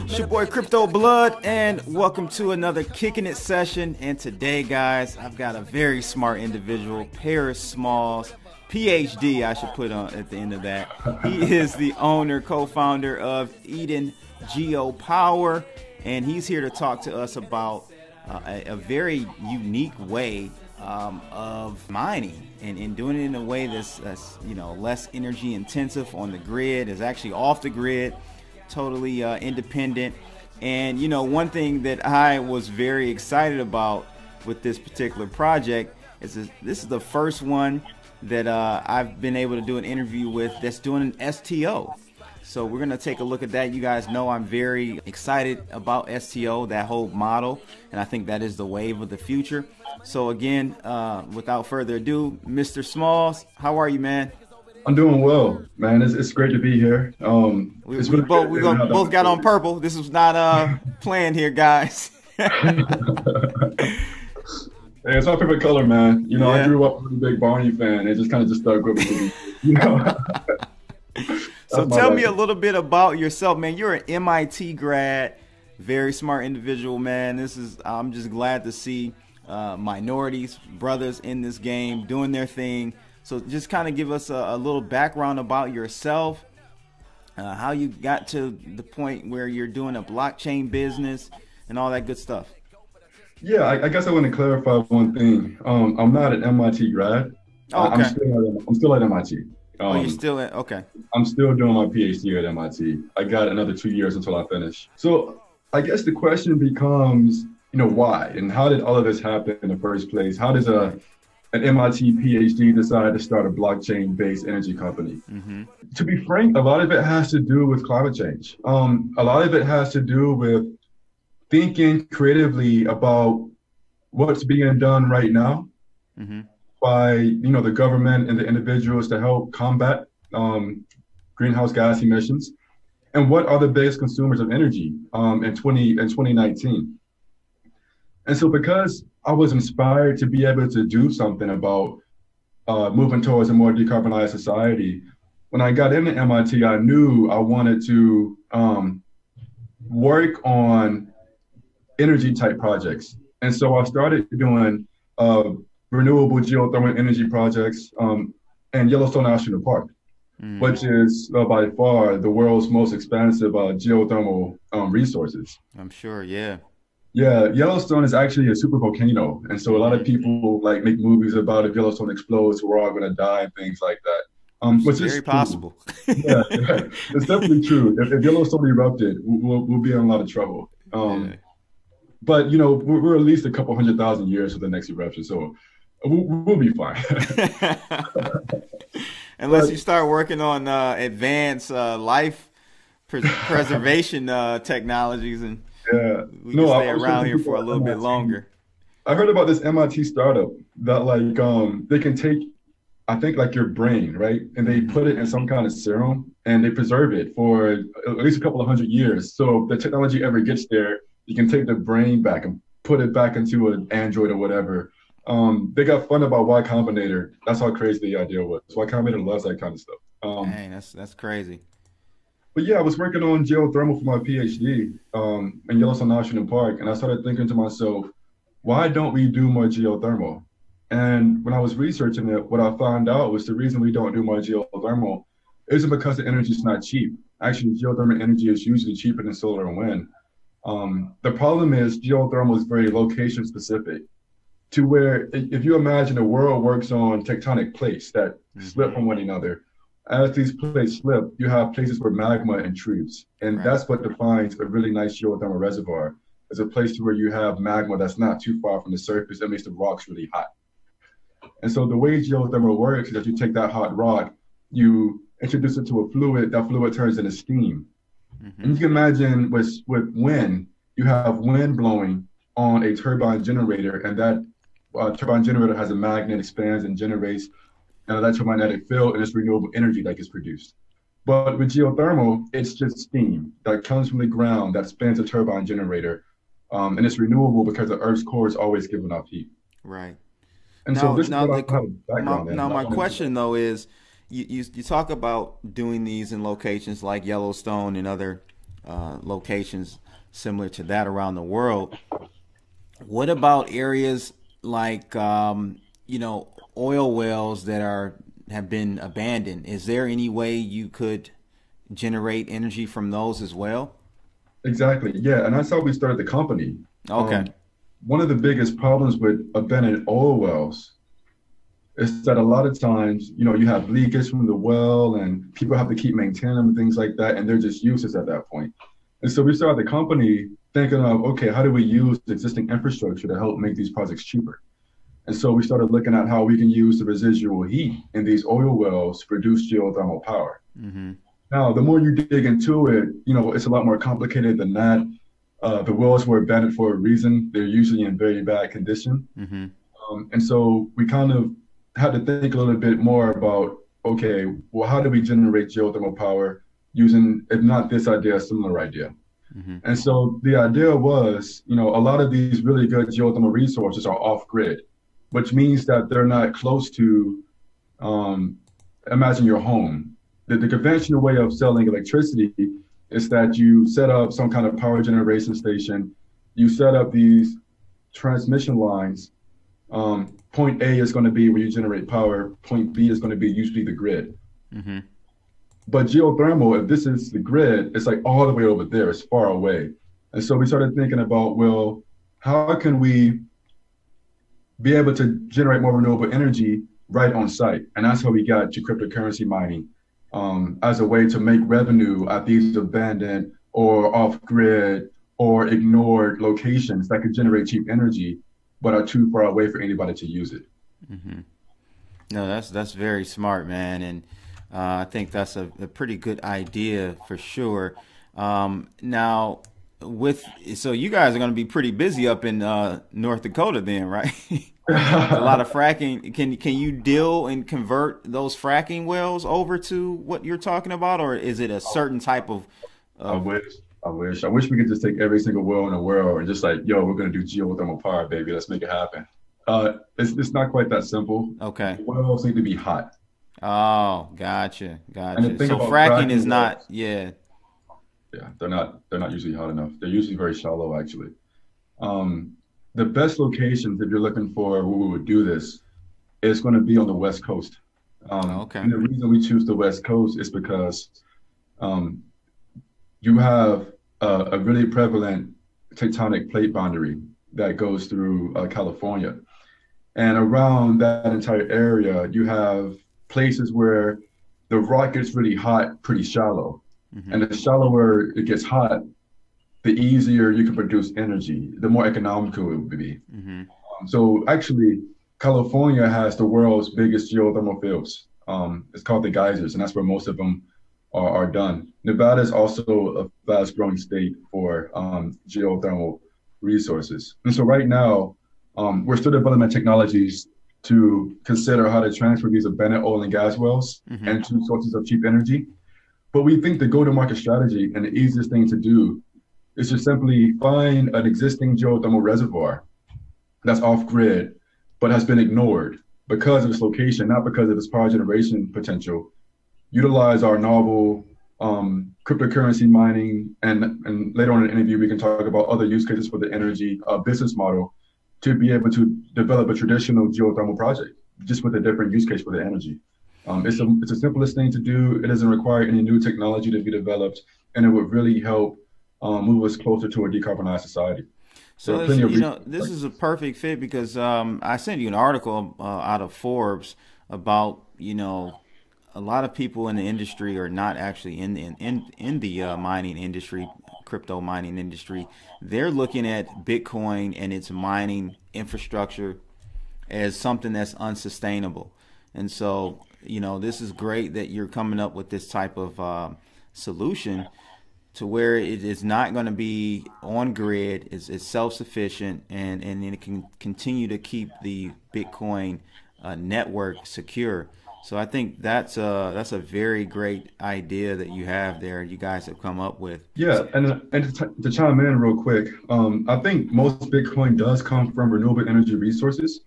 It's your boy Crypto Blood, and welcome to another Kicking It session. And today, guys, I've got a very smart individual, Paris Smalls, PhD, I should put on at the end of that. He is the owner, co-founder of Eden GeoPower, and he's here to talk to us about a very unique way of mining and doing it in a way that's less energy intensive on the grid, is actually off the grid, totally independent. And one thing that I was very excited about with this particular project is this is the first one that I've been able to do an interview with that's doing an STO. So we're going to take a look at that. You guys know I'm very excited about STO, that whole model, and I think that is the wave of the future. So again, without further ado, Mr. Smalls, how are you, man? I'm doing well, man. It's great to be here. We both got on purple. This was not planned here, guys. Hey, it's my favorite color, man. Yeah. I grew up with a big Barney fan. It just kind of stuck with me. So tell me a little bit about yourself, man. You're an MIT grad, very smart individual, man. I'm just glad to see minorities, brothers in this game doing their thing. So just kind of give us a little background about yourself, how you got to the point where you're doing a blockchain business and all that good stuff. Yeah, I guess I want to clarify one thing. I'm not an MIT grad. Oh, okay. I'm still at MIT. You're still at, okay. I'm still doing my PhD at MIT. I got another 2 years until I finish. So I guess the question becomes, why and how did all of this happen in the first place? How does an MIT PhD decide to start a blockchain-based energy company? Mm-hmm. To be frank, a lot of it has to do with climate change. A lot of it has to do with thinking creatively about what's being done right now mm-hmm. by the government and the individuals to help combat greenhouse gas emissions, and what are the biggest consumers of energy in 2019. And so because I was inspired to be able to do something about moving towards a more decarbonized society, when I got into MIT, I knew I wanted to work on energy type projects. And so I started doing renewable geothermal energy projects in Yellowstone National Park, which is by far the world's most expansive geothermal resources. I'm sure, yeah. Yeah, Yellowstone is actually a super volcano. And so a lot of people make movies about if Yellowstone explodes, we're all going to die and things like that. Which is very possible. Yeah, it's definitely true. If Yellowstone erupted, we'll be in a lot of trouble. Yeah. But, we're at least a couple 100,000 years for the next eruption. So we'll be fine. Unless you start working on advanced life preservation technologies, and we can stay around here for a little bit longer. I heard about this MIT startup that they can take, I think your brain, right? And they put it in some kind of serum and they preserve it for at least a couple of 100 years. So if the technology ever gets there, you can take the brain back and put it back into an Android or whatever. They got fun about Y Combinator. That's how crazy the idea was. Y Combinator loves that kind of stuff. Dang, that's crazy. But yeah, I was working on geothermal for my PhD in Yellowstone National Park, and I started thinking to myself, why don't we do more geothermal? And when I was researching it, what I found out was the reason we don't do more geothermal isn't because the energy is not cheap. Actually, geothermal energy is usually cheaper than solar and wind. The problem is geothermal is very location specific, to where if you imagine the world works on tectonic plates that slip from one another, as these plates slip, you have places where magma intrudes. And that's what defines a really nice geothermal reservoir, is a place where you have magma that's not too far from the surface that makes the rocks really hot. And so the way geothermal works is that you take that hot rock, you introduce it to a fluid, that fluid turns into steam. Mm-hmm. And you can imagine with wind, you have wind blowing on a turbine generator, and that turbine generator has a magnet, expands and generates electromagnetic field, and it's renewable energy that gets produced. But with geothermal, it's just steam that comes from the ground that spins a turbine generator, and it's renewable because the Earth's core is always giving off heat. Right. And now, so this now, is my question though is, you talk about doing these in locations like Yellowstone and other locations similar to that around the world. What about areas like oil wells that have been abandoned? Is there any way you could generate energy from those as well? Exactly. Yeah, and that's how we started the company. Okay. One of the biggest problems with abandoned oil wells is that a lot of times, you have leakage from the well and people have to keep maintaining them and things like that, and they're just useless at that point. And so we started the company thinking of, okay, how do we use the existing infrastructure to help make these projects cheaper? And so we started looking at how we can use the residual heat in these oil wells to produce geothermal power. Mm-hmm. Now, the more you dig into it, it's a lot more complicated than that. The wells were abandoned for a reason. They're usually in very bad condition. Mm-hmm. And so we kind of had to think a little bit more about, okay, well, how do we generate geothermal power using, if not this idea, a similar idea? Mm-hmm. And so the idea was, a lot of these really good geothermal resources are off grid, which means that they're not close to, imagine your home. The conventional way of selling electricity is that you set up some kind of power generation station, you set up these transmission lines. Point A is going to be where you generate power, point B is going to be usually the grid. Mm-hmm. But geothermal, if this is the grid, it's like all the way over there, it's far away. And so we started thinking about, well, how can we be able to generate more renewable energy right on site? And that's how we got to cryptocurrency mining. As a way to make revenue at these abandoned or off-grid or ignored locations that could generate cheap energy, but are too far away for anybody to use it. Mm-hmm. No, that's very smart, man, and I think that's a pretty good idea for sure. Now, so you guys are going to be pretty busy up in North Dakota, then, right? A lot of fracking. Can you deal and convert those fracking wells over to what you're talking about, or is it a certain type of? I wish we could just take every single well in the world and just like, yo, we're gonna do geothermal power, baby. Let's make it happen. It's not quite that simple. Okay. The wells need to be hot. Oh, gotcha. And So fracking is not, yeah. Yeah, they're not usually hot enough. They're usually very shallow, actually. The best locations, if you're looking for where we would do this, is going to be on the West Coast. Okay. And the reason we choose the West Coast is because you have a really prevalent tectonic plate boundary that goes through California. And around that entire area, you have places where the rock gets really hot, pretty shallow. Mm-hmm. And the shallower it gets hot, the easier you can produce energy, the more economical it would be. Mm-hmm. So actually, California has the world's biggest geothermal fields. It's called the geysers, and that's where most of them are done. Nevada is also a fast-growing state for geothermal resources. And so right now, we're still developing technologies to consider how to transfer these abandoned oil and gas wells mm-hmm. into sources of cheap energy. But we think the go-to-market strategy and the easiest thing to do is to simply find an existing geothermal reservoir that's off-grid, but has been ignored because of its location, not because of its power generation potential. Utilize our novel cryptocurrency mining, and later on in the interview, we can talk about other use cases for the energy business model to be able to develop a traditional geothermal project, just with a different use case for the energy. It's the simplest thing to do. It doesn't require any new technology to be developed, and it would really help move us closer to a decarbonized society. So this is a perfect fit because I sent you an article out of Forbes about, a lot of people in the industry are not actually in the mining industry, crypto mining industry. They're looking at Bitcoin and its mining infrastructure as something that's unsustainable. And so, this is great that you're coming up with this type of solution to where it is not going to be on grid, it's self-sufficient, and it can continue to keep the Bitcoin network secure. So I think that's a very great idea that you have there. You guys have come up with. Yeah, and to chime in real quick, I think most Bitcoin does come from renewable energy resources.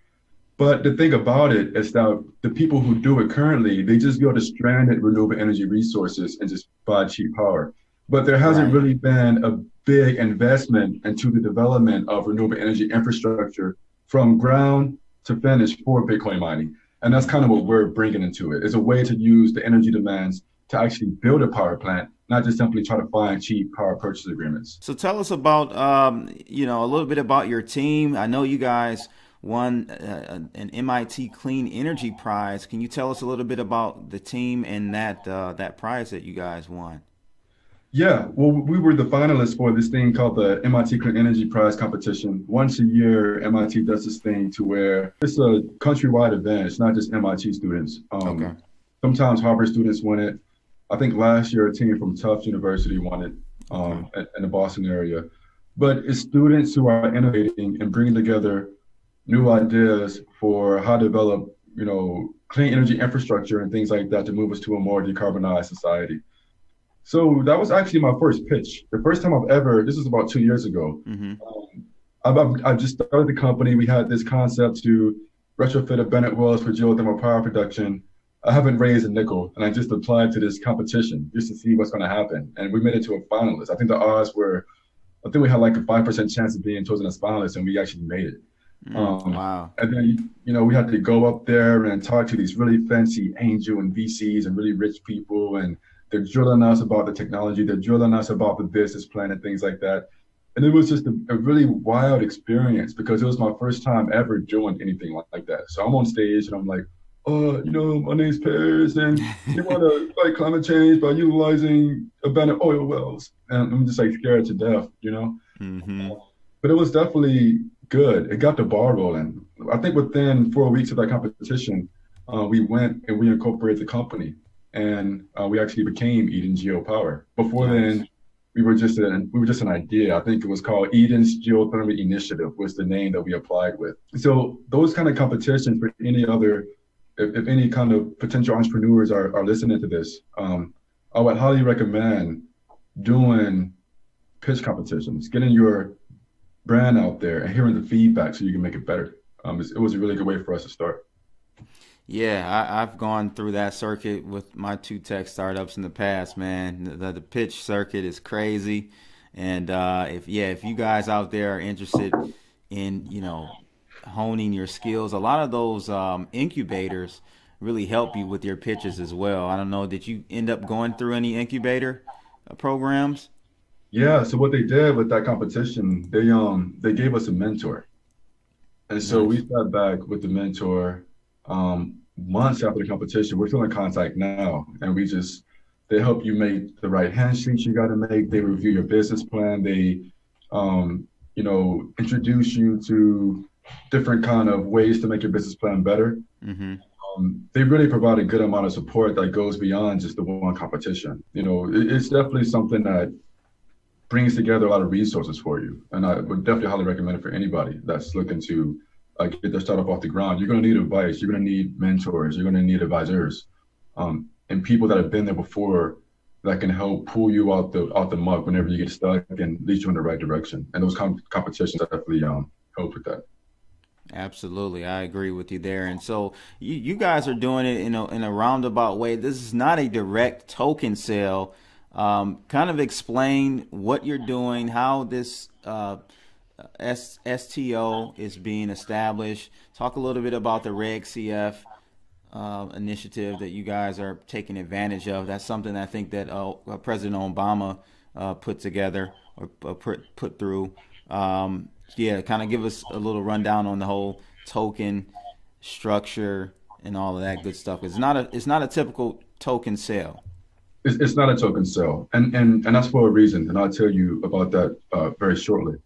But the thing about it is that the people who do it currently, they just go to stranded renewable energy resources and just buy cheap power. but there hasn't Right. really been a big investment into the development of renewable energy infrastructure from ground to finish for Bitcoin mining. And that's kind of what we're bringing into it. It's a way to use the energy demands to actually build a power plant, not just simply try to find cheap power purchase agreements. So tell us about, a little bit about your team. I know you guys won an MIT Clean Energy Prize. Can you tell us a little bit about the team and that prize that you guys won? Yeah, well, we were the finalists for this thing called the MIT Clean Energy Prize competition. Once a year, MIT does this thing to where it's a countrywide event. It's not just MIT students. Okay. Sometimes Harvard students win it. I think last year a team from Tufts University won it in the Boston area. But it's students who are innovating and bringing together new ideas for how to develop, clean energy infrastructure and things like that to move us to a more decarbonized society. So that was actually my first pitch. The first time this was about 2 years ago. Mm-hmm. I just started the company. We had this concept to retrofit a Bennett wells for geothermal power production. I haven't raised a nickel, and I just applied to this competition just to see what's going to happen. And we made it to a finalist. I think we had like a 5% chance of being chosen as finalists, and we actually made it. Wow. And then, we had to go up there and talk to these really fancy angel and VCs and really rich people, and they're drilling us about the technology. They're drilling us about the business plan and things like that. And it was just a really wild experience because it was my first time ever doing anything like that. So I'm on stage and I'm like, my name's Paris, and you want to fight climate change by utilizing abandoned oil wells. And I'm just like scared to death, Mm-hmm. But it was definitely good. It got the ball rolling. I think within 4 weeks of that competition, we went and we incorporated the company. And we actually became Eden GeoPower. Before then, we were just an idea. I think it was called Eden's Geothermal Initiative was the name that we applied with. So those kind of competitions for any other, if any kind of potential entrepreneurs are listening to this, I would highly recommend doing pitch competitions, getting your brand out there and hearing the feedback so you can make it better. It was a really good way for us to start. Yeah, I've gone through that circuit with my 2 tech startups in the past, man. The pitch circuit is crazy. And if you guys out there are interested in, honing your skills, a lot of those incubators really help you with your pitches as well. I don't know, did you end up going through any incubator programs? Yeah, so what they did with that competition, they gave us a mentor. And so we sat back with the mentor months after the competition. We're still in contact now, and they help you make the right handshakes you got to make. They review your business plan. They, introduce you to different kind of ways to make your business plan better. Mm-hmm. They really provide a good amount of support that goes beyond just the one competition. It's definitely something that brings together a lot of resources for you. And I would definitely highly recommend it for anybody that's looking to get their startup off the ground. You're going to need advice. You're going to need mentors. You're going to need advisors, and people that have been there before that can help pull you out the muck whenever you get stuck and lead you in the right direction. And those competitions definitely help with that. Absolutely, I agree with you there. And so you guys are doing it in a roundabout way. This is not a direct token sale. Kind of explain what you're doing, how this STO is being established. Talk a little bit about the Reg CF initiative that you guys are taking advantage of. That's something I think that President Obama put together or put through. Kind of give us a little rundown on the whole token structure and all of that good stuff. It's not a typical token sale. It's not a token sale, and that's for a reason, and I'll tell you about that very shortly.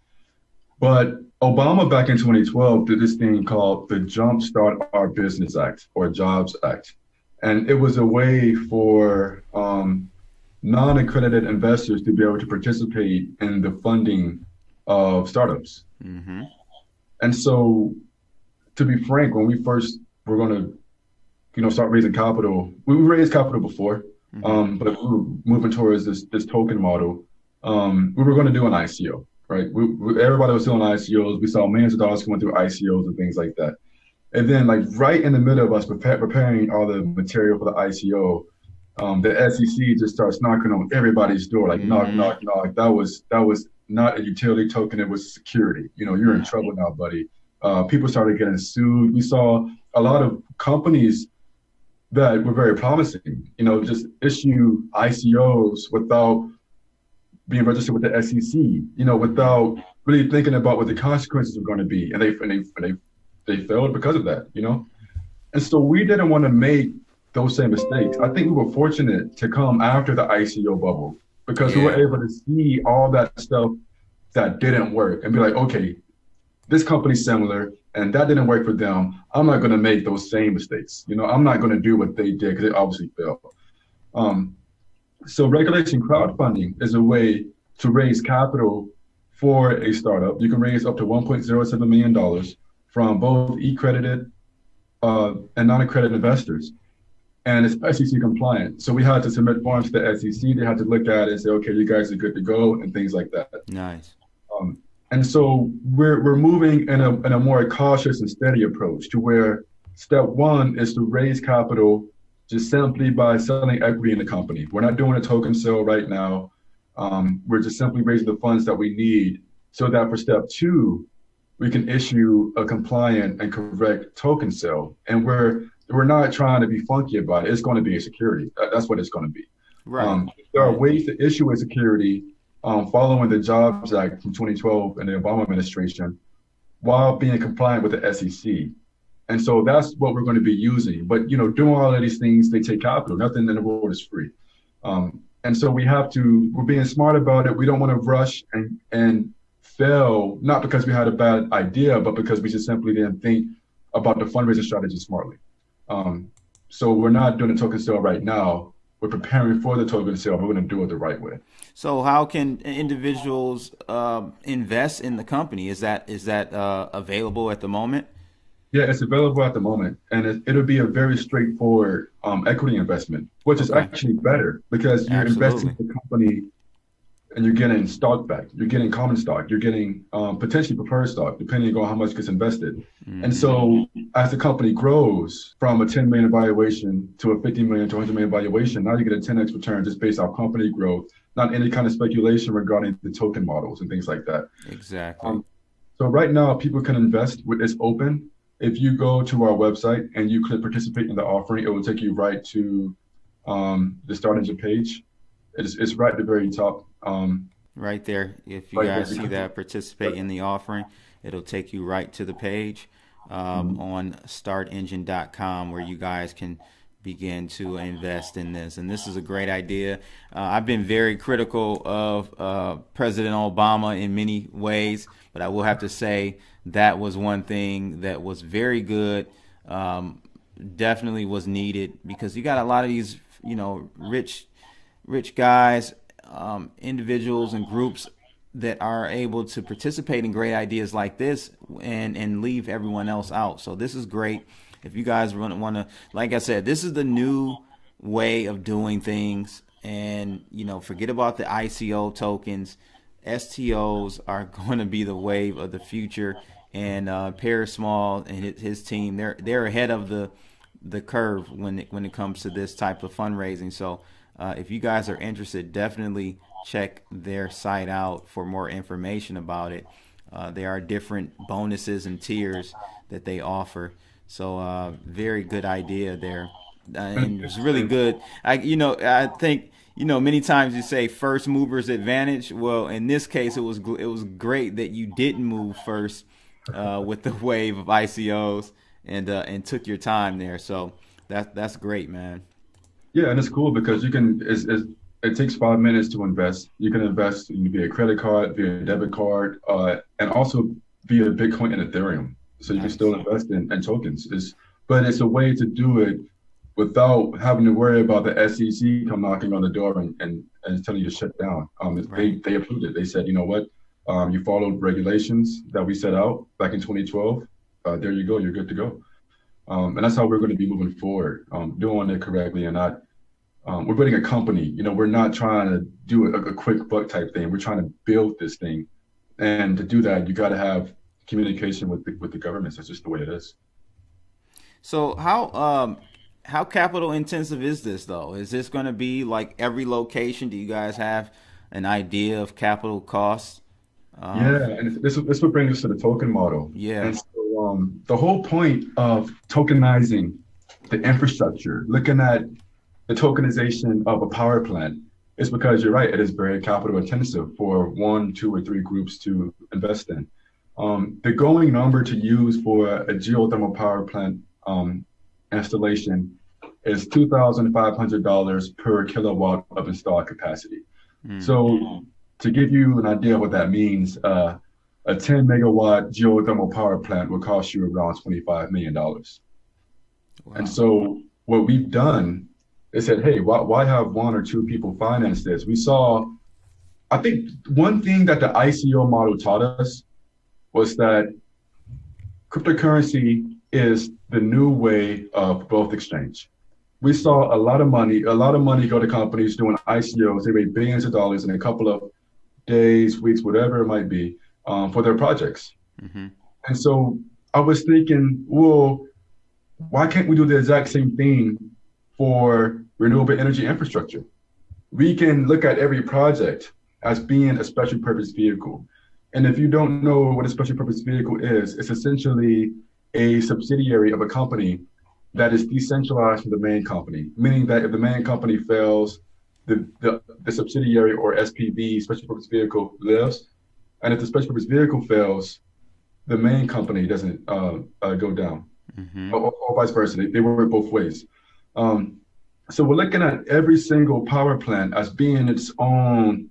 But Obama back in 2012 did this thing called the Jumpstart Our Business Act, or JOBS Act. And it was a way for non-accredited investors to be able to participate in the funding of startups. Mm-hmm. And so, to be frank, when we first were going to start raising capital, we raised capital before, mm-hmm. But we were moving towards this token model. We were going to do an ICO. Right, everybody was doing ICOs. We saw millions of dollars going through ICOs and things like that. And then, like right in the middle of us preparing all the material for the ICO, the SEC just starts knocking on everybody's door, like knock, knock, knock. That was not a utility token; it was security. You're in trouble now, buddy. People started getting sued. We saw a lot of companies that were very promising, just issue ICOs without being registered with the SEC, without really thinking about what the consequences were going to be, and they failed because of that, And so we didn't want to make those same mistakes. I think we were fortunate to come after the ICO bubble because we were able to see all that stuff that didn't work and be like, okay, this company's similar and that didn't work for them. I'm not going to make those same mistakes. I'm not going to do what they did because they obviously failed. So regulation crowdfunding is a way to raise capital for a startup. You can raise up to $1.07 million from both accredited and non-accredited investors. And it's SEC compliant. So we had to submit forms to the SEC. They had to look at it and say, okay, you guys are good to go and things like that. Nice. And so we're moving in a more cautious and steady approach to where step one is to raise capital just simply by selling equity in the company. We're not doing a token sale right now. We're just simply raising the funds that we need so that for step two, we can issue a compliant and correct token sale. And we're not trying to be funky about it. It's going to be a security. That's what it's going to be. Right. There are ways to issue a security following the Jobs Act from 2012 and the Obama administration while being compliant with the SEC. And so that's what we're going to be using. But, doing all of these things, they take capital. Nothing in the world is free. And so we're being smart about it. We don't want to rush and fail, not because we had a bad idea, but because we just simply didn't think about the fundraising strategy smartly. So we're not doing a token sale right now. We're preparing for the token sale, but we're going to do it the right way. So how can individuals invest in the company? Is that available at the moment? Yeah, it's available at the moment, and it'll be a very straightforward equity investment, which is actually better because you're investing in the company and you're getting stock back. You're getting common stock. You're getting potentially preferred stock, depending on how much gets invested. And so as the company grows from a 10 million valuation to a 50 million to 100 million valuation, now you get a 10x return just based off company growth, not any kind of speculation regarding the token models and things like that. Exactly. So right now, people can invest. It's open. If you go to our website and you click participate in the offering, it will take you right to the Start Engine page. It's right at the very top. Right there. If you guys see that, participate in the offering, it'll take you right to the page on startengine.com where you guys can begin to invest in this. And this is a great idea. I've been very critical of President Obama in many ways, but I will have to say that was one thing that was very good, definitely was needed, because you got a lot of these, rich guys, individuals and groups that are able to participate in great ideas like this and leave everyone else out. So this is great. If you guys want to, like I said, this is the new way of doing things, and forget about the ICO tokens. STOs are going to be the wave of the future, and Paris Small and his team, they're ahead of the curve when it comes to this type of fundraising. So if you guys are interested, definitely check their site out for more information about it. There are different bonuses and tiers that they offer. So very good idea there. And it's really good. I think, many times you say first movers advantage. Well, in this case, it was great that you didn't move first with the wave of ICOs and took your time there. So that's great, man. Yeah, and it's cool because you can. It takes 5 minutes to invest. You can invest via credit card, via debit card, and also via Bitcoin and Ethereum. So you can still invest in tokens. But it's a way to do it without having to worry about the SEC come knocking on the door and telling you to shut down. They approved it. They said, you know what, you followed regulations that we set out back in 2012. There you go. You're good to go. And that's how we're going to be moving forward, doing it correctly and not. We're building a company. We're not trying to do a quick buck type thing. We're trying to build this thing, and to do that, you got to have communication with the governments. That's just the way it is. So how how capital intensive is this though? Is this going to be like every location? Do you guys have an idea of capital costs? Yeah, and this would bring us to the token model. Yeah. And so the whole point of tokenizing the infrastructure, looking at the tokenization of a power plant, is because you're right, it is very capital intensive for one, two, or three groups to invest in. The going number to use for a geothermal power plant installation is $2,500 per kilowatt of installed capacity. So to give you an idea of what that means, a 10 megawatt geothermal power plant will cost you around $25 million. Wow. And so what we've done is said, hey, why have one or two people finance this? We saw, I think one thing that the ICO model taught us was that cryptocurrency is the new way of wealth exchange. We saw a lot of money go to companies doing ICOs. They made billions of dollars in a couple of days, weeks, whatever it might be, for their projects. And so I was thinking, well, why can't we do the exact same thing for renewable energy infrastructure? We can look at every project as being a special purpose vehicle. And if you don't know what a special purpose vehicle is, it's essentially a subsidiary of a company that is decentralized from the main company, meaning that if the main company fails, the subsidiary or SPV, special purpose vehicle, lives. And if the special purpose vehicle fails, the main company doesn't go down, or vice versa. They work both ways. So we're looking at every single power plant as being its own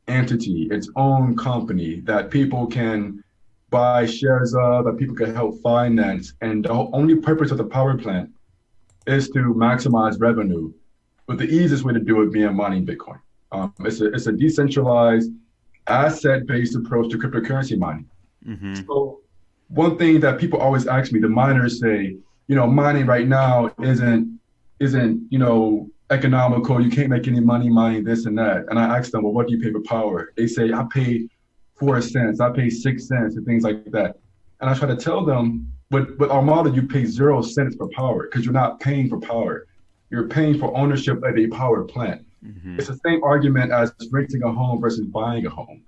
entity, its own company that people can buy shares of, that people can help finance. And the only purpose of the power plant is to maximize revenue. But the easiest way to do it being mining Bitcoin. It's a decentralized, asset-based approach to cryptocurrency mining. So one thing that people always ask me, the miners say, mining right now isn't economical. You can't make any money mining this and that. And I ask them, well, what do you pay for power? They say, I pay 4 cents, I pay 6 cents, and things like that. And I try to tell them, with our model, you pay 0 cents for power because you're not paying for power. You're paying for ownership of a power plant. It's the same argument as renting a home versus buying a home.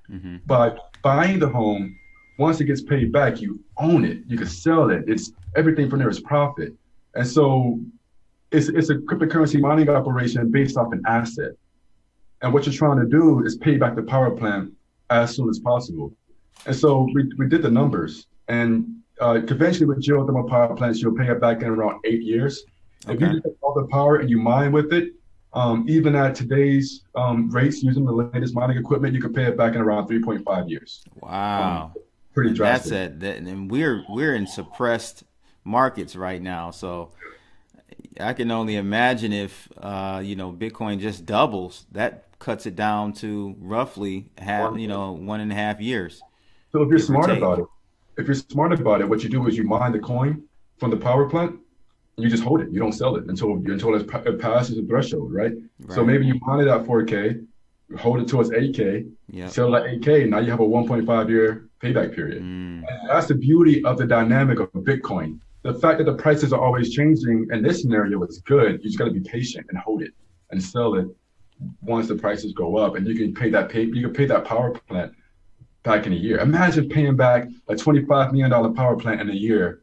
But buying the home, once it gets paid back, you own it. You can sell it. It's everything from there is profit. And so it's a cryptocurrency mining operation based off an asset. And what you're trying to do is pay back the power plant as soon as possible. And so we did the numbers. And conventionally with geothermal power plants, you'll pay it back in around 8 years. If you take all the power and you mine with it, even at today's rates using the latest mining equipment, you can pay it back in around 3.5 years. Wow. Pretty drastic. And we're in suppressed markets right now. So I can only imagine if, Bitcoin just doubles, that cuts it down to roughly 1.5 years. So if you're smart about it, what you do is you mine the coin from the power plant, and you just hold it. You don't sell it until it passes the threshold, right? So maybe you mine it at 4K, hold it towards 8K, sell it at 8K. Now you have a 1.5 year payback period. And that's the beauty of the dynamic of Bitcoin. The fact that the prices are always changing in this scenario is good. You just got to be patient and hold it and sell it once the prices go up, and you can pay that power plant back in a year. Imagine paying back a $25 million power plant in a year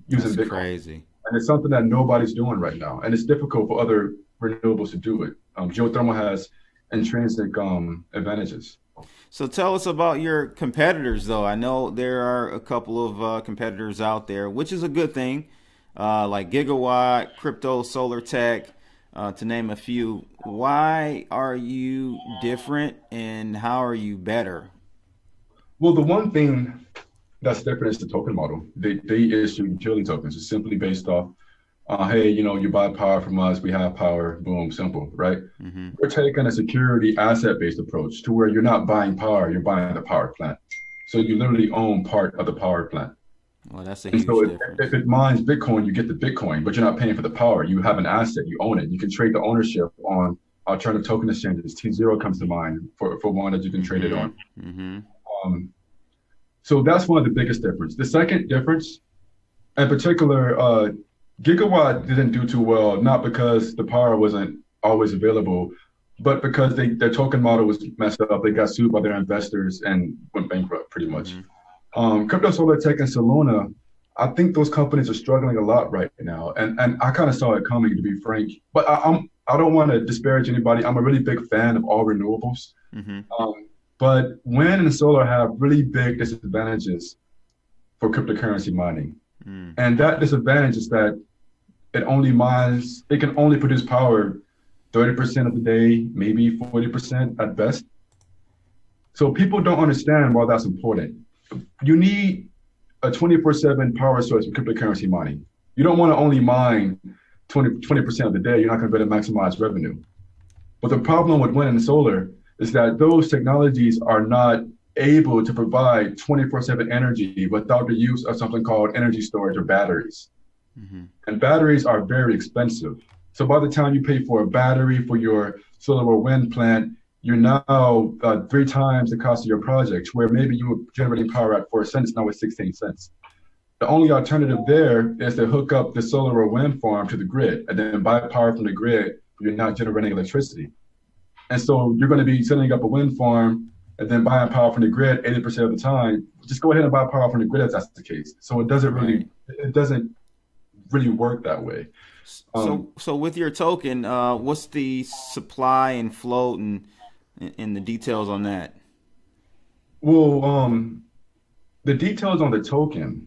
using Bitcoin. That's crazy. And it's something that nobody's doing right now, and it's difficult for other renewables to do it. Geothermal has intrinsic advantages. So tell us about your competitors, though. I know there are a couple of competitors out there, which is a good thing, like Gigawatt, Crypto, Solar Tech, to name a few. Why are you different, and how are you better? Well, the one thing that's different is the token model. They issue utility tokens. It's simply based off, hey, you buy power from us, we have power, boom, simple, right? We're taking a security asset-based approach to where you're not buying power, you're buying the power plant. So you literally own part of the power plant. Well, that's a huge difference. If it mines Bitcoin, you get the Bitcoin, but you're not paying for the power. You have an asset, you own it. You can trade the ownership on alternative token exchanges. T0 comes to mind for one that you can trade it on. So that's one of the biggest differences. The second difference, in particular, Gigawatt didn't do too well, not because the power wasn't always available, but because their token model was messed up. They got sued by their investors and went bankrupt pretty much. Mm-hmm. Crypto Solar Tech and Soluna, I think those companies are struggling a lot right now, and I kind of saw it coming, to be frank. But I don't want to disparage anybody. I'm a really big fan of all renewables, Mm-hmm. but wind and solar have really big disadvantages for cryptocurrency mining, Mm. and that disadvantage is that it can only produce power 30% of the day, maybe 40% at best. So people don't understand why that's important. You need a 24/7 power source for cryptocurrency mining. You don't want to only mine 20% of the day. You're not going to be able to maximize revenue. But the problem with wind and solar is that those technologies are not able to provide 24/7 energy without the use of something called energy storage or batteries. Mm-hmm. And batteries are very expensive. So by the time you pay for a battery for your solar or wind plant, you're now 3 times the cost of your project, where maybe you were generating power at 4 cents, now it's 16 cents. The only alternative there is to hook up the solar or wind farm to the grid and then buy power from the grid when you're not generating electricity. And so you're going to be setting up a wind farm and then buying power from the grid 80% of the time. Just go ahead and buy power from the grid if that's the case. So it doesn't really work that way. So with your token, what's the supply and float and the details on that? Well, the details on the token,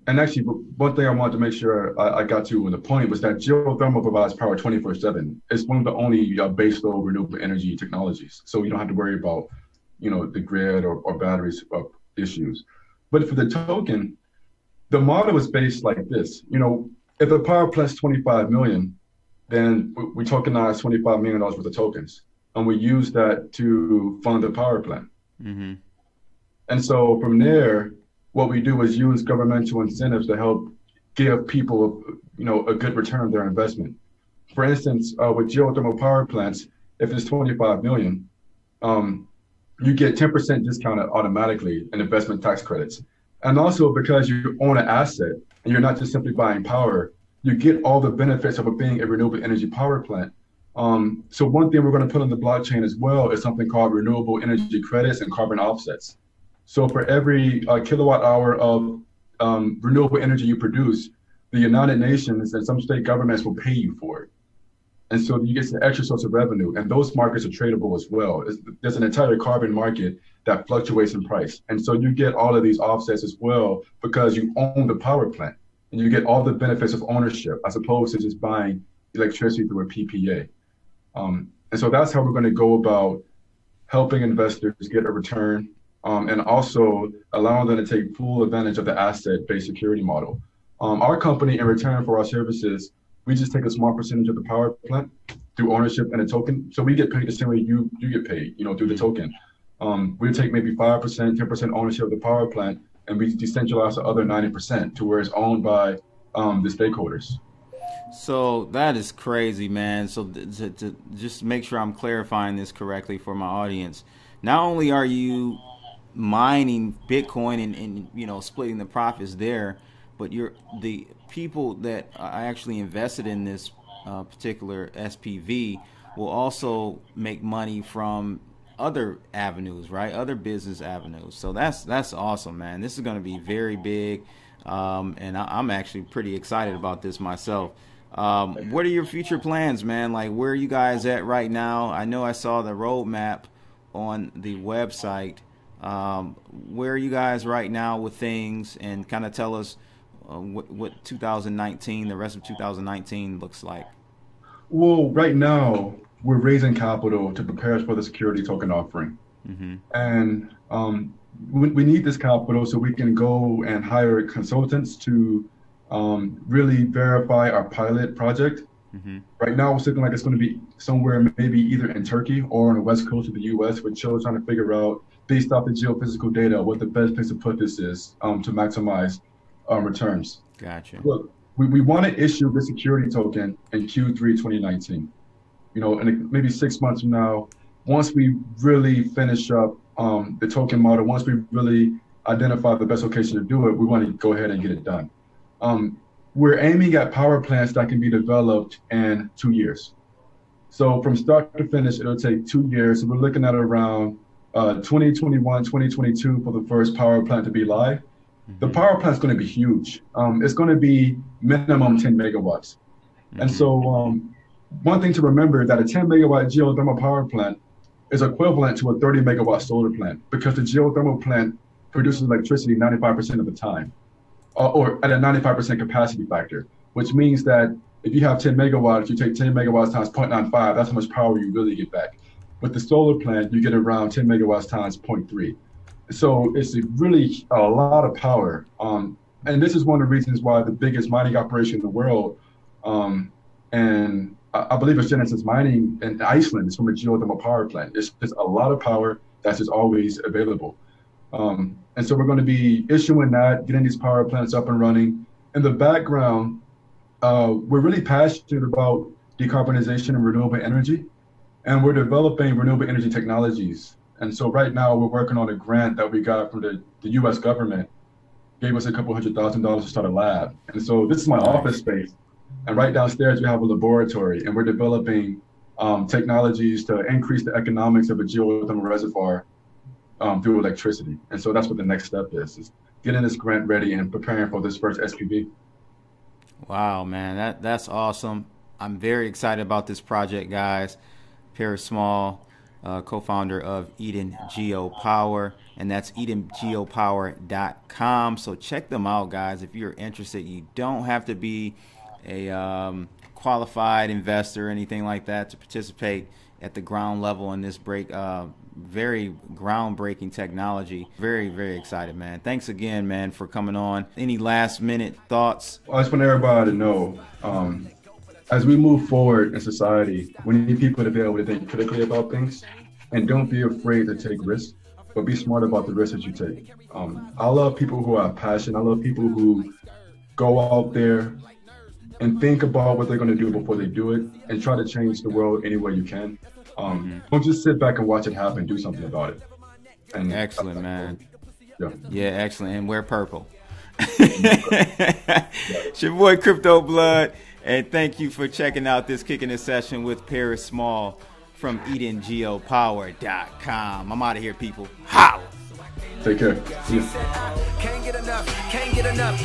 and actually one thing I wanted to make sure I got to in the point was that geothermal provides power 24/7. It's one of the only baseload renewable energy technologies. So you don't have to worry about, the grid or batteries issues. But for the token, the model is based like this. If the power plant's 25 million, then we tokenize $25 million worth of tokens, and we use that to fund the power plant. Mm-hmm. And so from there, what we do is use governmental incentives to help give people, a good return on their investment. For instance, with geothermal power plants, if it's 25 million, you get 10% discounted automatically in investment tax credits. And also because you own an asset and you're not just simply buying power, you get all the benefits of it being a renewable energy power plant. So one thing we're going to put on the blockchain as well is something called renewable energy credits and carbon offsets. So for every kilowatt hour of renewable energy you produce, the United Nations and some state governments will pay you for it. And so you get an extra source of revenue, and those markets are tradable as well. There's an entire carbon market that fluctuates in price. And so you get all of these offsets as well because you own the power plant, and you get all the benefits of ownership as opposed to just buying electricity through a PPA. And so that's how we're going to go about helping investors get a return, and also allowing them to take full advantage of the asset-based security model. Our company, in return for our services, we just take a small percentage of the power plant through ownership and a token. So we get paid the same way you get paid, through the token. We take maybe 5%, 10% ownership of the power plant, and we decentralize the other 90% to where it's owned by the stakeholders. So that is crazy, man. So to just make sure I'm clarifying this correctly for my audience, not only are you mining Bitcoin and splitting the profits there, but the people that are actually invested in this particular SPV will also make money from other avenues, right? Other business avenues. So that's awesome, man. This is going to be very big, and I'm actually pretty excited about this myself. What are your future plans, man? Like, where are you guys at right now? I know I saw the roadmap on the website. Where are you guys right now with things, and kind of tell us what 2019, the rest of 2019 looks like? Well, right now we're raising capital to prepare us for the security token offering. Mm-hmm. And we need this capital so we can go and hire consultants to really verify our pilot project. Mm-hmm. Right now, it's looking like it's going to be somewhere maybe either in Turkey or on the west coast of the U.S., which shows trying to figure out, based off the geophysical data, what the best place to put this is to maximize returns. Gotcha. Look, we want to issue the security token in Q3 2019. And maybe 6 months from now, once we really finish up the token model, once we really identify the best location to do it, we want to go ahead and get it done. we're aiming at power plants that can be developed in 2 years. So from start to finish, it'll take 2 years. So we're looking at around 2021, 2022 for the first power plant to be live. The power plant's going to be huge. It's going to be minimum 10 megawatts. And so one thing to remember that a 10 megawatt geothermal power plant is equivalent to a 30 megawatt solar plant, because the geothermal plant produces electricity 95% of the time, or at a 95% capacity factor, which means that if you have 10 megawatts, you take 10 megawatts times 0.95, that's how much power you really get back. With the solar plant, you get around 10 megawatts times 0.3. So it's really a lot of power. And this is one of the reasons why the biggest mining operation in the world, and I believe it's Genesis Mining in Iceland, is from a geothermal power plant. It's just a lot of power that's just always available. And so we're going to be issuing that, getting these power plants up and running. In the background, we're really passionate about decarbonization and renewable energy, and we're developing renewable energy technologies. And so right now we're working on a grant that we got from the US government, gave us a couple $100,000 to start a lab. And so this is my office space. And right downstairs we have a laboratory, and we're developing technologies to increase the economics of a geothermal reservoir through electricity. And so that's what the next step is getting this grant ready and preparing for this first SPV. Wow, man, that's awesome. I'm very excited about this project, guys. Paris Small, co-founder of Eden GeoPower, and that's EdenGeoPower.com. So check them out, guys, if you're interested. You don't have to be a qualified investor or anything like that to participate at the ground level in this very groundbreaking technology. Very, very excited, man. Thanks again, man, for coming on. Any last minute thoughts? I just want everybody to know, as we move forward in society, we need people to be able to think critically about things, and don't be afraid to take risks, but be smart about the risks that you take. I love people who have passion. I love people who go out there and think about what they're going to do before they do it, and try to change the world any way you can. Don't just sit back and watch it happen. Do something about it. And excellent, man. Yeah, excellent. And wear purple. It's your boy Crypto Blood, and thank you for checking out this Kicking It session with Paris Small from EdenGeoPower.com. I'm out of here, people. Holla! Take care. See ya. Can't get enough.